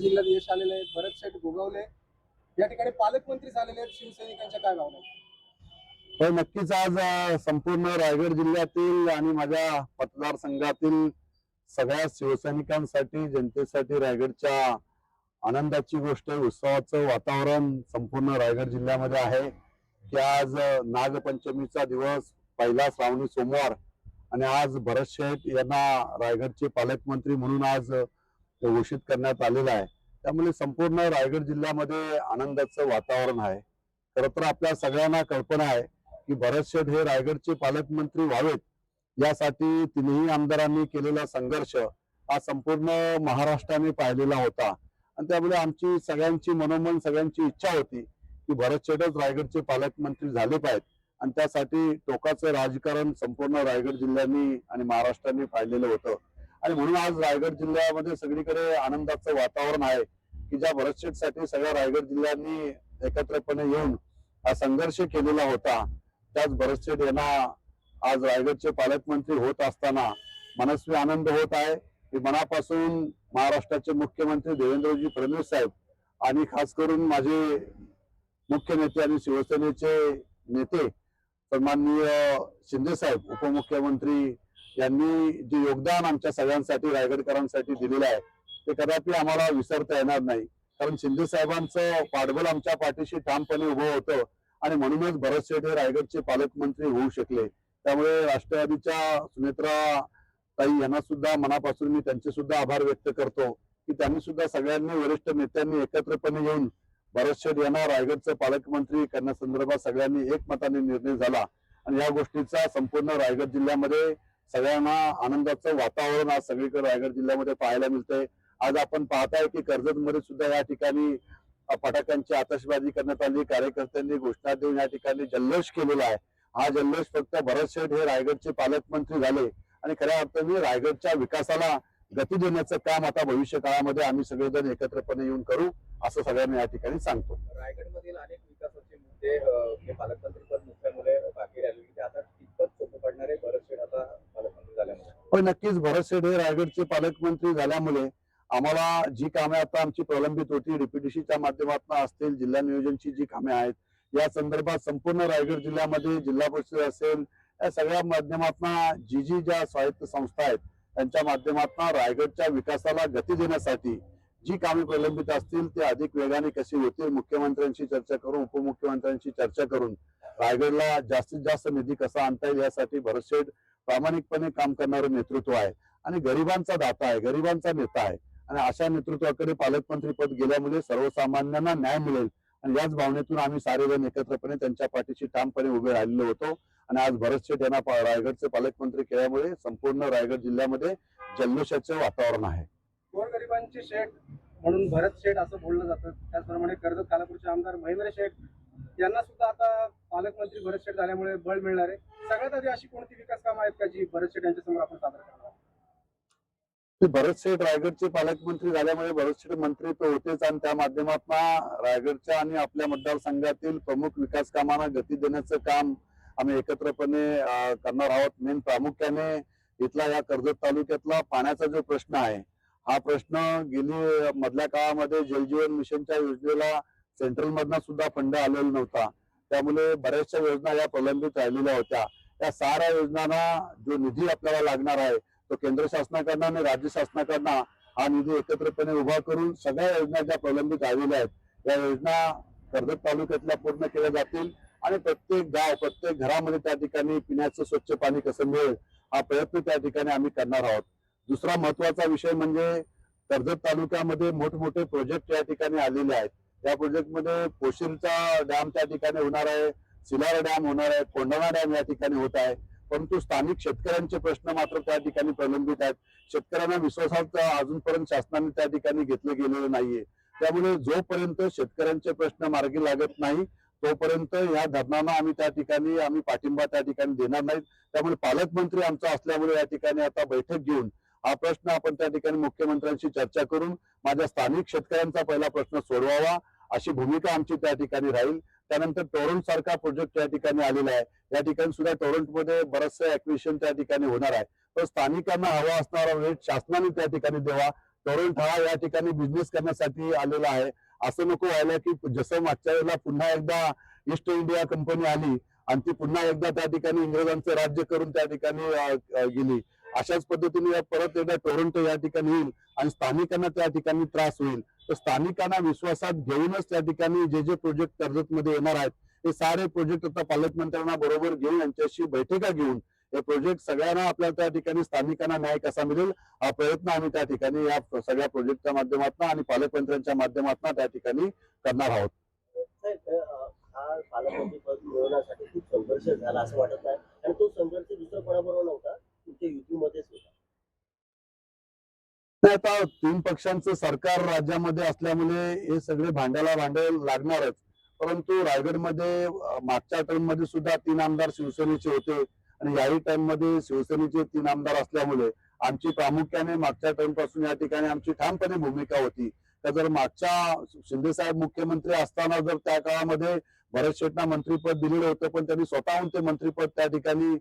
जिल्ह्यात यश आलेलं आहे, भरत शेठ गोगावले या ठिकाणी पालकमंत्री झालेले आहेत, शिवसैनिकांच्या काय भावना आहेत? होय, नक्कीच आज संपूर्ण रायगड जिल्ह्यातील आणि माझ्या मतदारसंघातील सगळ्या शिवसैनिकांसाठी, जनतेसाठी रायगडच्या आनंदाची गोष्ट आहे. उत्सवाचं वातावरण संपूर्ण रायगड जिल्ह्यामध्ये आहे की आज नागपंचमीचा दिवस, पहिला श्रावणी सोमवार, आणि आज भरत शेठ यांना रायगडचे पालकमंत्री म्हणून आज घोषित करण्यात आलेलं आहे. त्यामुळे संपूर्ण रायगड जिल्ह्यामध्ये आनंदाचं वातावरण आहे. खरं तर आपल्या सगळ्यांना कल्पना आहे की भरत शेठ हे रायगडचे पालकमंत्री व्हावेत, यासाठी तिन्ही आमदारांनी केलेला संघर्ष हा संपूर्ण महाराष्ट्राने पाहिलेला होता. आणि त्यामुळे आमची सगळ्यांची मनोमन, सगळ्यांची इच्छा होती की भरत शेठच रायगडचे पालकमंत्री झाले पाहिजेत. आणि त्यासाठी टोकाचं राजकारण संपूर्ण रायगड जिल्ह्याने आणि महाराष्ट्राने पाहिलेलं होतं. आणि म्हणून आज रायगड जिल्ह्यामध्ये सगळीकडे आनंदाचं वातावरण आहे की ज्या भरत शेठसाठी सगळ्या रायगड जिल्ह्यांनी एकत्रपणे येऊन हा संघर्ष केलेला होता, त्याच भरत शेठ यांना आज रायगडचे पालकमंत्री होत असताना मनस्वी आनंद होत आहे. की मनापासून महाराष्ट्राचे मुख्यमंत्री देवेंद्रजी फडणवीस साहेब आणि खास करून माझे मुख्य नेते आणि शिवसेनेचे नेते सन्माननीय शिंदे साहेब उपमुख्यमंत्री यांनी जे योगदान आमच्या सगळ्यांसाठी, रायगडकरांसाठी दिलेलं आहे, ते कदापि आम्हाला विसरता येणार नाही. कारण शिंदे साहेबांचं पाठबळ आमच्या पाठीशी ठामपणे उभं होतं आणि म्हणूनच भरत शेठ हे रायगडचे पालकमंत्री होऊ शकले. त्यामुळे राष्ट्रवादीच्या सुनेत्रा ताई यांना सुद्धा मनापासून मी त्यांचे सुद्धा आभार व्यक्त करतो की त्यांनी सुद्धा सगळ्यांनी, वरिष्ठ नेत्यांनी एकत्रपणे येऊन भरत शेठ यांना रायगडचं पालकमंत्री करण्यासंदर्भात सगळ्यांनी एकमताने निर्णय झाला. आणि या गोष्टीचा संपूर्ण रायगड जिल्ह्यामध्ये सगळ्यांना आनंदाचं वातावरण आज सगळीकडे रायगड जिल्ह्यामध्ये पाहायला मिळतंय. आज आपण पाहताय की कर्जतमध्ये सुद्धा या ठिकाणी फटाक्यांची आतषबाजी करण्यात आली. कार्यकर्त्यांनी घोषणा देऊन या ठिकाणी जल्लोष केलेला आहे. हा जल्लोष फक्त भरत शेठ हे रायगडचे पालकमंत्री झाले आणि खऱ्या अर्थाने रायगडच्या विकासाला गती देण्याचं काम आता भविष्य काळामध्ये आम्ही सगळेजण एकत्रपणे येऊन करू, असं सगळ्यांना या ठिकाणी सांगतो. रायगडमधील अनेक विकासाचे मुद्दे पालकमंत्री पद नसल्यामुळे बाकी राहिले, ते आता कितपत सोपं पडणार आहे भरत शेठ आता पालकमंत्री झाल्यामुळे? पण नक्कीच भरत शेठ हे रायगडचे पालकमंत्री झाल्यामुळे आम्हाला जी कामे आता आमची प्रलंबित होती, डीपीडीसीच्या माध्यमातून असतील, जिल्हा नियोजनची जी कामे आहेत, या संदर्भात संपूर्ण रायगड जिल्ह्यामध्ये जिल्हा परिषद असेल, या सगळ्या माध्यमातून जी ज्या स्वायत्त संस्था आहेत त्यांच्या माध्यमातून रायगडच्या विकासाला गती देण्यासाठी जी कामे प्रलंबित असतील ते अधिक वेगाने कशी होतील, मुख्यमंत्र्यांशी चर्चा करून, उपमुख्यमंत्र्यांशी चर्चा करून रायगडला जास्तीत जास्त निधी कसा आणता येईल यासाठी भरत शेठ प्रामाणिकपणे काम करणारं नेतृत्व आहे आणि गरिबांचा दाता आहे, गरिबांचा नेता आहे. आणि अशा नेतृत्वाकडे पालकमंत्री पद गेल्यामुळे सर्वसामान्यांना न्याय मिळेल आणि याच भावनेतून आम्ही सारेजण एकत्रपणे त्यांच्या पाठीशी ठामपणे उभे राहिलेलो होतो. आणि आज भरत शेठ यांना रायगडचे पालकमंत्री केल्यामुळे संपूर्ण रायगड जिल्ह्यामध्ये जल्लोषाचे वातावरण आहे. गोरगरिबांचे शेठ म्हणून भरत शेठ असं बोललं जातं. त्याचप्रमाणे कर्जत खालापूरचे आमदार महेंद्र शेठ यांना सुद्धा आता पालकमंत्री भरत शेठ झाल्यामुळे बळ मिळणार आहे. सगळ्यात आधी अशी कोणती विकास कामं आहेत का जी भरत शेठ यांच्या समोर आपण सादर करणार? भरत शेठ रायगडचे पालकमंत्री झाल्यामुळे भरत शेठ मंत्री तर होतेच आणि त्या माध्यमातून रायगडच्या आणि आपल्या मतदारसंघातील प्रमुख विकास कामांना गती देण्याचं काम आम्ही एकत्रपणे करणार आहोत. मेन प्रामुख्याने इथला या कर्जत तालुक्यातला पाण्याचा जो प्रश्न आहे, हा प्रश्न गेली मधल्या काळामध्ये जलजीवन मिशनच्या योजनेला सेंट्रल मधनं सुद्धा फंड आलेला नव्हता. त्यामुळे बऱ्याचशा योजना या प्रलंबित राहिलेल्या होत्या. या साऱ्या योजनांना जो निधी आपल्याला लागणार आहे तो केंद्र शासनाकडनं आणि राज्य शासनाकडनं हा निधी एकत्रपणे उभा करून सगळ्या योजना ज्या प्रलंबित राहिलेल्या आहेत या योजना कर्जत तालुक्यातल्या पूर्ण केल्या जातील आणि प्रत्येक गाव, प्रत्येक घरामध्ये त्या ठिकाणी पिण्याचं स्वच्छ पाणी कसं मिळेल हा प्रयत्न त्या ठिकाणी आम्ही करणार आहोत. दुसरा महत्वाचा विषय म्हणजे कर्जत तालुक्यामध्ये मोठमोठे प्रोजेक्ट या ठिकाणी आलेले आहेत. या प्रोजेक्टमध्ये पोशीरचा डॅम त्या ठिकाणी होणार आहे, सिलार डॅम होणार आहे, कोंढाणा डॅम या ठिकाणी होत आहे. परंतु स्थानिक शेतकऱ्यांचे प्रश्न मात्र त्या ठिकाणी प्रलंबित आहेत. शेतकऱ्यांना विश्वासात अजूनपर्यंत शासनाने त्या ठिकाणी घेतलं गेलेलं नाहीये. त्यामुळे जोपर्यंत शेतकऱ्यांचे प्रश्न मार्गी लागत नाही तोपर्यंत या धरणांना आम्ही त्या ठिकाणी पाठिंबा त्या ठिकाणी देणार नाहीत. त्यामुळे पालकमंत्री आमचा असल्यामुळे या ठिकाणी आता बैठक घेऊन हा प्रश्न आपण त्या ठिकाणी मुख्यमंत्र्यांशी चर्चा करून माझ्या स्थानिक शेतकऱ्यांचा पहिला प्रश्न सोडवावा अशी भूमिका आमची त्या ठिकाणी राहील. त्यानंतर टोरंट सारखा प्रोजेक्ट या ठिकाणी आलेला आहे. या ठिकाणी सुद्धा टोरंटमध्ये बरंचसं ऍक्विजिशन त्या ठिकाणी होणार आहे. तर स्थानिकांना हवा असणारा रेट शासनाने त्या ठिकाणी द्यावा, तोरणथळा या ठिकाणी बिझनेस करण्यासाठी आलेला आहे. असं नको व्हायला की जसं मागच्या वेळेला पुन्हा एकदा ईस्ट इंडिया कंपनी आली आणि ती पुन्हा एकदा त्या ठिकाणी इंग्रजांचं राज्य करून त्या ठिकाणी गेली. अशाच पद्धतीने परत एकदा टोरंटो या ठिकाणी येईल आणि स्थानिकांना त्या ठिकाणी त्रास होईल. तर स्थानिकांना विश्वासात घेऊनच त्या ठिकाणी जे जे प्रोजेक्ट कर्जतमध्ये येणार आहेत हे सारे प्रोजेक्ट आता पालकमंत्र्यांना बरोबर घेऊन यांच्याशी बैठका घेऊन हे प्रोजेक्ट सगळ्यांना आपल्या त्या ठिकाणी स्थानिकांना न्याय कसा मिळेल हा प्रयत्न आम्ही त्या ठिकाणी या सगळ्या प्रोजेक्टच्या माध्यमातून आणि पालकमंत्र्यांच्या माध्यमातून त्या ठिकाणी करणार आहोत. हा पालकमंत्री पद मिळवण्यासाठी खूप संघर्ष झाला असं वाटत नाही आणि तो संघर्ष दुसरा कोणाबरोबर नव्हता, तुमच्या युतीमध्येच होता. नाही, आता तीन पक्षांचं सरकार राज्यामध्ये असल्यामुळे हे सगळे भांड्याला भांडे लागणारच. परंतु रायगडमध्ये मागच्या टर्म मध्ये सुद्धा 3 आमदार शिवसेनेचे होते आणि याही टर्म मध्ये शिवसेनेचे 3 आमदार असल्यामुळे आमची प्रामुख्याने मागच्या टर्म पासून या ठिकाणी आमची ठामपणे भूमिका होती. तर जर मागच्या शिंदे साहेब मुख्यमंत्री असताना जर त्या काळामध्ये भरत शेठना मंत्रीपद दिलेलं होतं पण त्यांनी स्वतःहून ते मंत्रीपद त्या ठिकाणी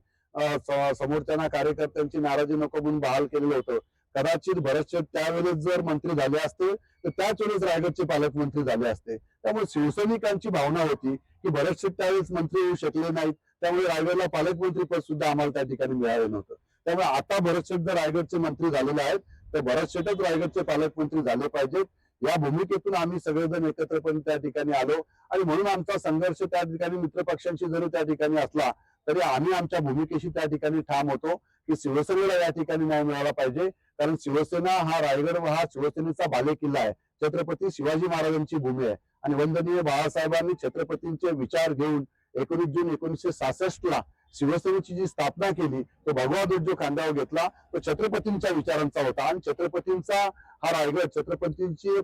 समोरच्या कार्यकर्त्यांची नाराजी नको म्हणून बहाल केलेलं होतं. कदाचित भरत शेठ त्यावेळेस जर मंत्री झाले असते तर त्याच वेळेस रायगडचे पालकमंत्री झाले असते. त्यामुळे शिवसैनिकांची भावना होती की भरत शेठ त्यावेळेस मंत्री होऊ शकले नाहीत, त्यामुळे रायगडला पालकमंत्री पद सुद्धा आम्हाला त्या ठिकाणी मिळालं नव्हतं. त्यामुळे आता भरत शेठ जर रायगडचे मंत्री झालेले आहेत तर भरत शेठच रायगडचे पालकमंत्री झाले पाहिजेत. या भूमिकेतून आम्ही सगळेजण एकत्रपणे त्या ठिकाणी आलो आणि म्हणून आमचा संघर्ष त्या ठिकाणी मित्रपक्षांशी जरी त्या ठिकाणी असला तरी आम्ही आमच्या भूमिकेशी त्या ठिकाणी ठाम होतो की शिवसेनेला या ठिकाणी न्याय मिळाला पाहिजे. कारण शिवसेना हा रायगड हा शिवसेनेचा बालेकिल्ला आहे. छत्रपती शिवाजी महाराजांची भूमी आहे आणि वंदनीय बाळासाहेबांनी छत्रपतींचे विचार घेऊन 19 जून 1966 ला शिवसेनेची जी स्थापना केली तो भगवा ध्वज जो खांद्यावर घेतला तो छत्रपतींच्या विचारांचा होता आणि छत्रपतींचा हा रायगड छत्रपतींची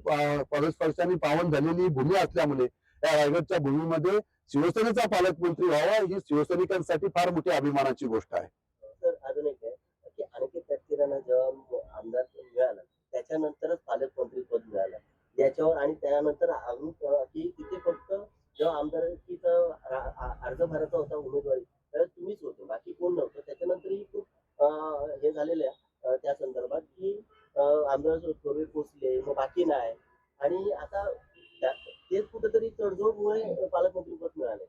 परस्पर्शाने पावन झालेली भूमी असल्यामुळे या रायगडच्या भूमीमध्ये शिवसेनेचा पालकमंत्री व्हावा ही शिवसैनिकांसाठी फार मोठी अभिमानाची गोष्ट आहे. तर अजून एक आहे की अनिकेत तटकरेंना जेव्हा आमदार मिळाला त्याच्यानंतरच पालकमंत्री पद मिळालं याच्यावर आणि त्यानंतर अजून की तिथे फक्त जेव्हा आमदारकीचा अर्ज भरायचा होता उमेदवारी त्यावेळेस तुम्हीच होते, बाकी कोण नव्हतं. त्याच्यानंतरही खूप हे झालेलं आहे त्या संदर्भात की आमदार थोरवे पोचले मग बाकी नाही आणि आता तेच कुठेतरी तडजोडमुळे पालकमंत्री पद मिळाले.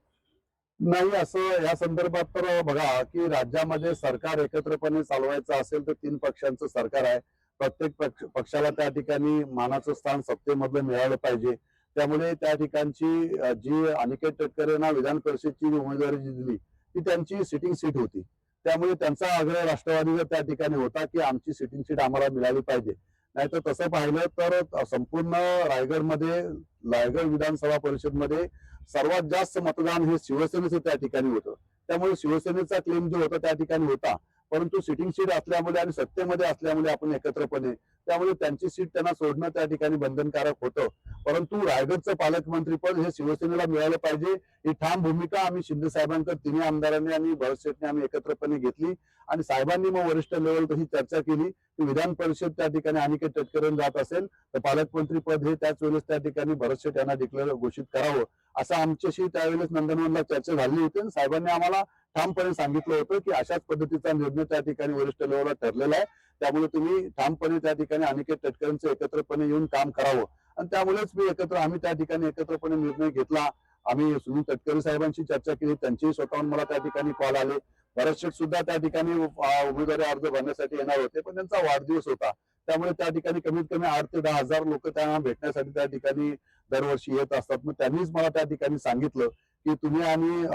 नाही, असं या संदर्भात तर बघा की राज्यामध्ये सरकार एकत्रपणे चालवायचं असेल तर 3 पक्षांचं सरकार आहे. प्रत्येक पक्षाला त्या ठिकाणी मानाचं स्थान सत्तेमधलं मिळालं पाहिजे. त्यामुळे त्या ठिकाणची जी अनिकेत तटकरेंना विधान परिषदेची उमेदवारी जी दिली ती त्यांची सिटिंग सीट होती. त्यामुळे त्यांचा आग्रह राष्ट्रवादीवर त्या ठिकाणी होता की आमची सिटिंग सीट आम्हाला मिळाली पाहिजे. नाहीतर तसं पाहिलं तर संपूर्ण रायगड विधानसभा परिषदमध्ये सर्वात जास्त मतदान हे शिवसेनेचं त्या ठिकाणी होतं. त्यामुळे शिवसेनेचा क्लेम जो होता त्या ठिकाणी होता. परंतु सिटिंग सीट असल्यामुळे आणि सत्तेमध्ये असल्यामुळे आपण एकत्रपणे त्यामुळे त्यांची सीट त्यांना सोडणं त्या ठिकाणी बंधनकारक होतं. परंतु रायगडचं पालकमंत्रीपद हे शिवसेनेला मिळालं पाहिजे ही ठाम भूमिका आम्ही शिंदे साहेबांकडे तिन्ही आमदारांनी आणि भरत शेठने आम्ही एकत्रपणे घेतली आणि साहेबांनी मग वरिष्ठ लेवल तशी चर्चा केली की विधान परिषद त्या ठिकाणी अनिकेत तटकरेंना जात असेल तर पालकमंत्री पद हे त्याच वेळेस त्या ठिकाणी भरत शेठ यांना डिक्लेअर घोषित करावं असं आमच्याशी त्यावेळेस नंदनवनला चर्चा झाली होती आणि साहेबांनी आम्हाला ठामपणे सांगितलं होतं की अशाच पद्धतीचा निर्णय त्या ठिकाणी वरिष्ठ लेवलला ठरलेला आहे. त्यामुळे तुम्ही ठामपणे त्या ठिकाणी अनिकेत तटकरेंचं एकत्रपणे येऊन काम करावं आणि त्यामुळेच आम्ही त्या ठिकाणी एकत्रपणे निर्णय घेतला. आम्ही सुनील तटकरे साहेबांशी चर्चा केली, त्यांचेही स्वतःहून मला त्या ठिकाणी कॉल आले. भरत शेठ सुद्धा त्या ठिकाणी उमेदवारी अर्ज भरण्यासाठी येणार होते पण त्यांचा वाढदिवस होता. त्यामुळे त्या ठिकाणी कमीत कमी 8 ते 10 हजार लोक त्यांना भेटण्यासाठी त्या ठिकाणी दरवर्षी येत असतात. मग त्यांनीच मला त्या ठिकाणी सांगितलं की तुम्ही आणि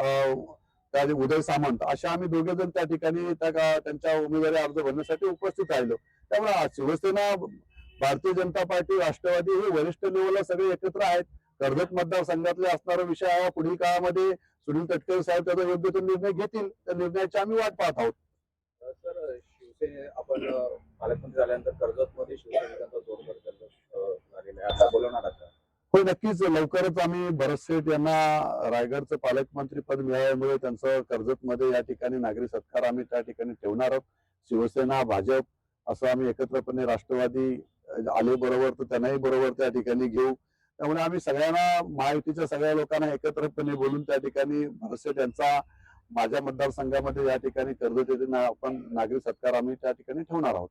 उदय सामंत अशा आम्ही दोघे जण त्या ठिकाणी त्यांच्या उमेदवारी अर्ज भरण्यासाठी उपस्थित राहिलो. त्यामुळे शिवसेना, भारतीय जनता पार्टी, राष्ट्रवादी हे वरिष्ठ लेवलला सगळे एकत्र आहेत. कर्जत मतदारसंघातले असणारा विषय पुढील काळामध्ये सुनील तटकरे साहेब त्याचा योग्य तो निर्णय घेतील. त्या निर्णयाची आम्ही वाट पाहत आहोत. सर, शिवसेने आपण पालकमंत्री झाल्यानंतर कर्जतमध्ये शिवसैनिकांचा जोरदार झालेला आहे, आता बोलवणार आता? हो, नक्कीच. लवकरच आम्ही भरत शेठ यांना रायगडचं पालकमंत्री पद मिळाल्यामुळे त्यांचं कर्जतमध्ये या ठिकाणी नागरी सत्कार आम्ही त्या ठिकाणी ठेवणार आहोत. शिवसेना, भाजप असं आम्ही एकत्रपणे, राष्ट्रवादी आले बरोबर तर त्यांनाही बरोबर त्या ठिकाणी घेऊ. त्यामुळे आम्ही सगळ्यांना, महायुतीच्या सगळ्या लोकांना एकत्रपणे बोलून त्या ठिकाणी भरत शेठ यांचा माझ्या मतदारसंघामध्ये या ठिकाणी कर्जत येथे आपण नागरी सत्कार आम्ही त्या ठिकाणी ठेवणार आहोत.